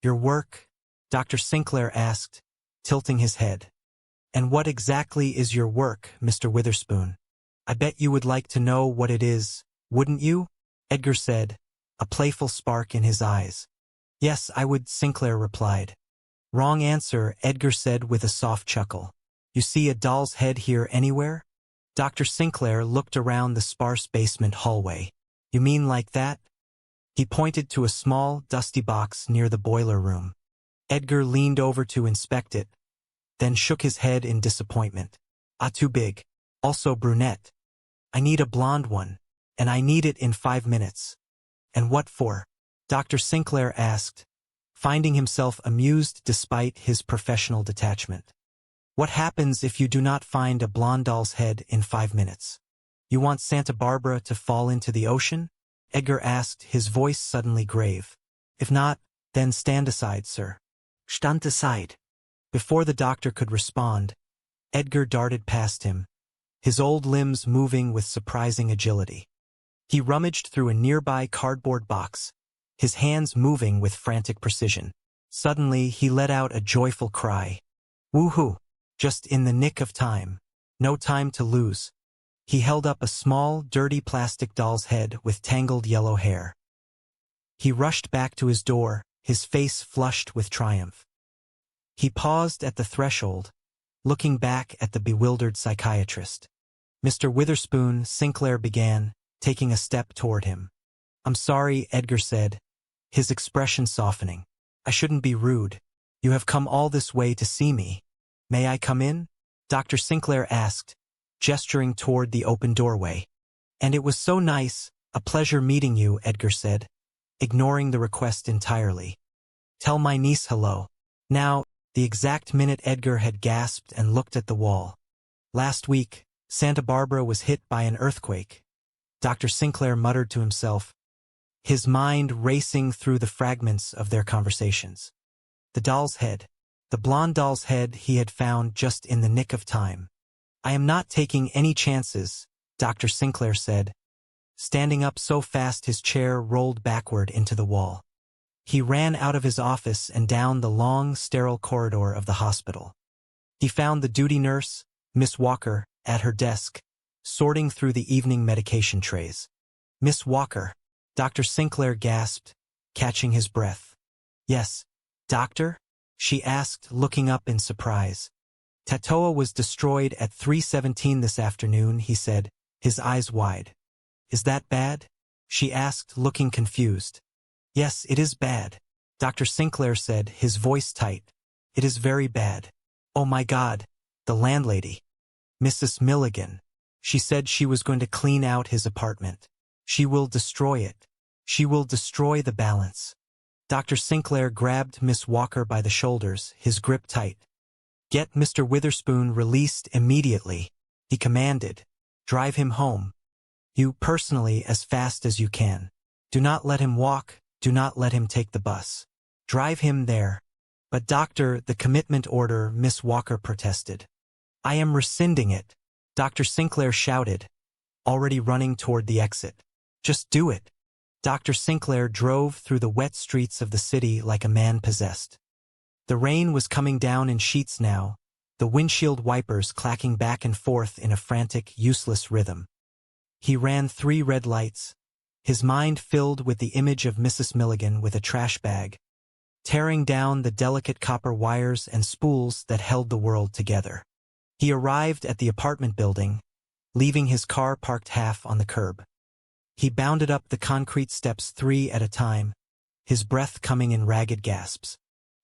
Your work? Dr. Sinclair asked, tilting his head. And what exactly is your work, Mr. Witherspoon? I bet you would like to know what it is, wouldn't you? Edgar said, a playful spark in his eyes. Yes, I would, Sinclair replied. Wrong answer, Edgar said with a soft chuckle. You see a doll's head here anywhere? Dr. Sinclair looked around the sparse basement hallway. You mean like that? He pointed to a small, dusty box near the boiler room. Edgar leaned over to inspect it, then shook his head in disappointment. Ah, too big. Also brunette. I need a blonde one, and I need it in 5 minutes. And what for? Dr. Sinclair asked, finding himself amused despite his professional detachment. What happens if you do not find a blonde doll's head in 5 minutes? You want Santa Barbara to fall into the ocean? Edgar asked, his voice suddenly grave. If not, then stand aside, sir. Stand aside. Before the doctor could respond, Edgar darted past him, his old limbs moving with surprising agility. He rummaged through a nearby cardboard box, his hands moving with frantic precision. Suddenly, he let out a joyful cry. Woohoo! Just in the nick of time. No time to lose. He held up a small, dirty plastic doll's head with tangled yellow hair. He rushed back to his door, his face flushed with triumph. He paused at the threshold, looking back at the bewildered psychiatrist. Mr. Witherspoon, Sinclair began, taking a step toward him. I'm sorry, Edgar said, his expression softening. I shouldn't be rude. You have come all this way to see me. May I come in? Dr. Sinclair asked, gesturing toward the open doorway. And it was so nice, a pleasure meeting you, Edgar said, ignoring the request entirely. Tell my niece hello. Now, the exact minute Edgar had gasped and looked at the wall. Last week, Santa Barbara was hit by an earthquake. Dr. Sinclair muttered to himself, his mind racing through the fragments of their conversations. The doll's head. The blonde doll's head he had found just in the nick of time. I am not taking any chances, Dr. Sinclair said, standing up so fast his chair rolled backward into the wall. He ran out of his office and down the long, sterile corridor of the hospital. He found the duty nurse, Miss Walker, at her desk, sorting through the evening medication trays. Miss Walker, Dr. Sinclair gasped, catching his breath. Yes, doctor? She asked, looking up in surprise. Tatoa was destroyed at 3:17 this afternoon, he said, his eyes wide. Is that bad? She asked, looking confused. Yes, it is bad, Dr. Sinclair said, his voice tight. It is very bad. Oh my God, the landlady. Mrs. Milligan. She said she was going to clean out his apartment. She will destroy it. She will destroy the balance. Dr. Sinclair grabbed Miss Walker by the shoulders, his grip tight. Get Mr. Witherspoon released immediately, he commanded. Drive him home. You personally as fast as you can. Do not let him walk, do not let him take the bus. Drive him there. But doctor, the commitment order, Miss Walker protested. I am rescinding it, Dr. Sinclair shouted, already running toward the exit. Just do it. Dr. Sinclair drove through the wet streets of the city like a man possessed. The rain was coming down in sheets now, the windshield wipers clacking back and forth in a frantic, useless rhythm. He ran 3 red lights, his mind filled with the image of Mrs. Milligan with a trash bag, tearing down the delicate copper wires and spools that held the world together. He arrived at the apartment building, leaving his car parked half on the curb. He bounded up the concrete steps 3 at a time, his breath coming in ragged gasps.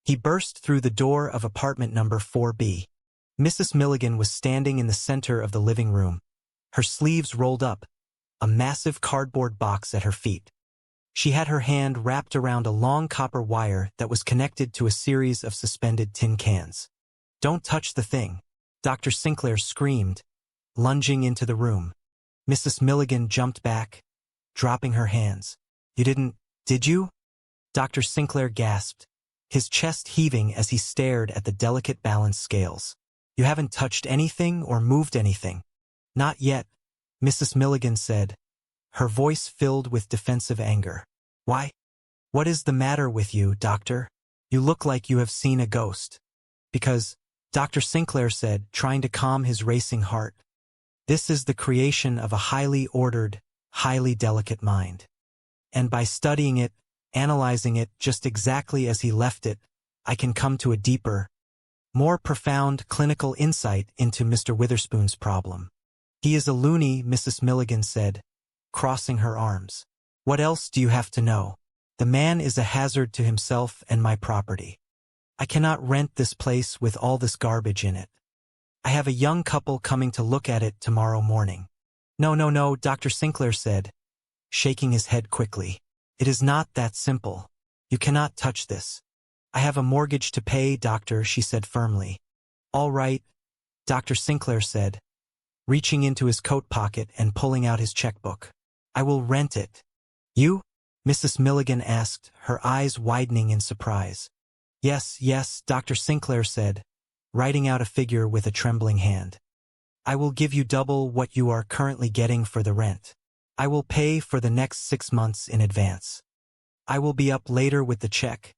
He burst through the door of apartment number 4B. Mrs. Milligan was standing in the center of the living room, her sleeves rolled up, a massive cardboard box at her feet. She had her hand wrapped around a long copper wire that was connected to a series of suspended tin cans. Don't touch the thing, Dr. Sinclair screamed, lunging into the room. Mrs. Milligan jumped back, dropping her hands. You didn't, did you? Dr. Sinclair gasped, his chest heaving as he stared at the delicate balance scales. You haven't touched anything or moved anything. Not yet, Mrs. Milligan said, her voice filled with defensive anger. Why? What is the matter with you, doctor? You look like you have seen a ghost. Because, Dr. Sinclair said, trying to calm his racing heart, this is the creation of a highly ordered, highly delicate mind. And by studying it, analyzing it just exactly as he left it, I can come to a deeper, more profound clinical insight into Mr. Witherspoon's problem. He is a loony, Mrs. Milligan said, crossing her arms. What else do you have to know? The man is a hazard to himself and my property. I cannot rent this place with all this garbage in it. I have a young couple coming to look at it tomorrow morning. No, no, no, Dr. Sinclair said, shaking his head quickly. It is not that simple. You cannot touch this. I have a mortgage to pay, doctor, she said firmly. All right, Dr. Sinclair said, reaching into his coat pocket and pulling out his checkbook. I will rent it. You? Mrs. Milligan asked, her eyes widening in surprise. Yes, yes, Dr. Sinclair said, writing out a figure with a trembling hand. I will give you double what you are currently getting for the rent. I will pay for the next 6 months in advance. I will be up later with the check,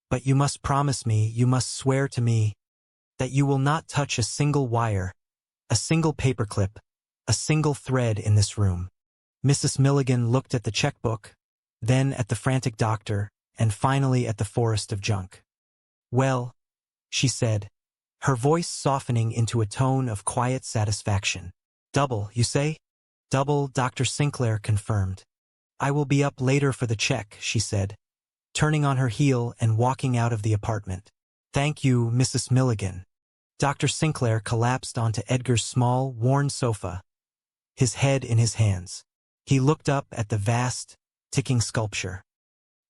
but you must promise me, you must swear to me, that you will not touch a single wire, a single paperclip, a single thread in this room. Mrs. Milligan looked at the checkbook, then at the frantic doctor, and finally at the forest of junk. Well, she said, her voice softening into a tone of quiet satisfaction. Double, you say? Double, Dr. Sinclair confirmed. I will be up later for the check, she said, turning on her heel and walking out of the apartment. Thank you, Mrs. Milligan. Dr. Sinclair collapsed onto Edgar's small, worn sofa, his head in his hands. He looked up at the vast, ticking sculpture.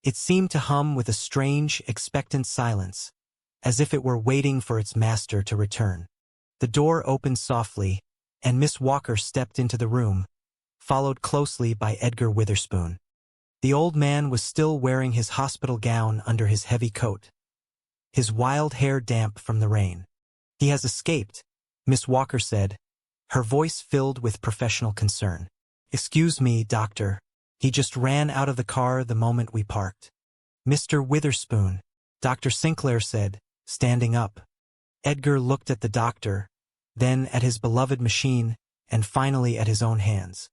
It seemed to hum with a strange, expectant silence, as if it were waiting for its master to return. The door opened softly, and Miss Walker stepped into the room, followed closely by Edgar Witherspoon. The old man was still wearing his hospital gown under his heavy coat, his wild hair damp from the rain. He has escaped, Miss Walker said, her voice filled with professional concern. Excuse me, doctor. He just ran out of the car the moment we parked. Mr. Witherspoon, Dr. Sinclair said, standing up. Edgar looked at the doctor, then at his beloved machine, and finally at his own hands.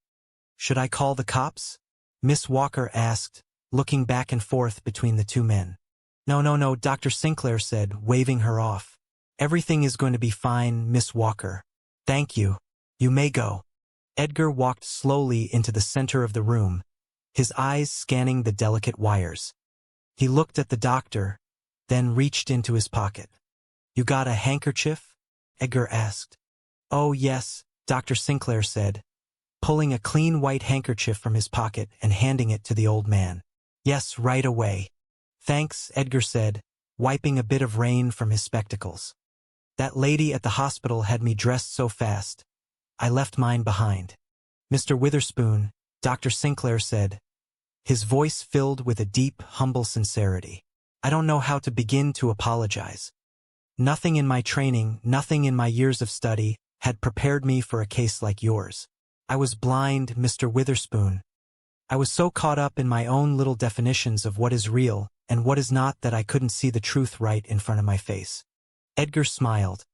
Should I call the cops? Miss Walker asked, looking back and forth between the two men. No, no, no, Dr. Sinclair said, waving her off. Everything is going to be fine, Miss Walker. Thank you. You may go. Edgar walked slowly into the center of the room, his eyes scanning the delicate wires. He looked at the doctor, then reached into his pocket. You got a handkerchief? Edgar asked. Oh yes, Dr. Sinclair said, pulling a clean white handkerchief from his pocket and handing it to the old man. Yes, right away. Thanks, Edgar said, wiping a bit of rain from his spectacles. That lady at the hospital had me dressed so fast. I left mine behind. Mr. Witherspoon, Dr. Sinclair said, his voice filled with a deep, humble sincerity. I don't know how to begin to apologize. Nothing in my training, nothing in my years of study, had prepared me for a case like yours. I was blind, Mr. Witherspoon. I was so caught up in my own little definitions of what is real and what is not that I couldn't see the truth right in front of my face. Edgar smiled,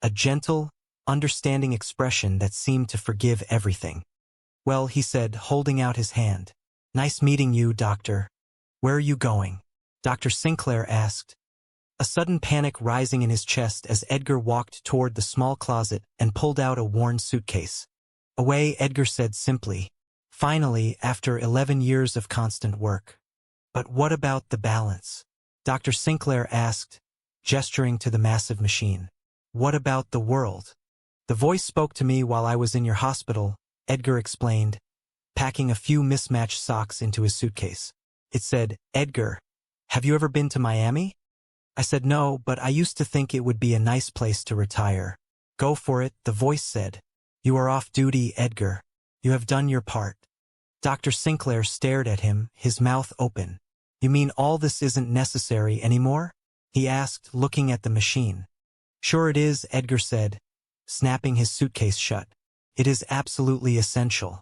a gentle, understanding expression that seemed to forgive everything. Well, he said, holding out his hand. Nice meeting you, doctor. Where are you going? Dr. Sinclair asked, a sudden panic rising in his chest as Edgar walked toward the small closet and pulled out a worn suitcase. Away, Edgar said simply. Finally, after 11 years of constant work. But what about the balance? Dr. Sinclair asked, gesturing to the massive machine. What about the world? The voice spoke to me while I was in your hospital, Edgar explained, packing a few mismatched socks into his suitcase. It said, Edgar, have you ever been to Miami? I said no, but I used to think it would be a nice place to retire. Go for it, the voice said. You are off duty, Edgar. You have done your part. Dr. Sinclair stared at him, his mouth open. You mean all this isn't necessary anymore? He asked, looking at the machine. Sure it is, Edgar said, snapping his suitcase shut. It is absolutely essential.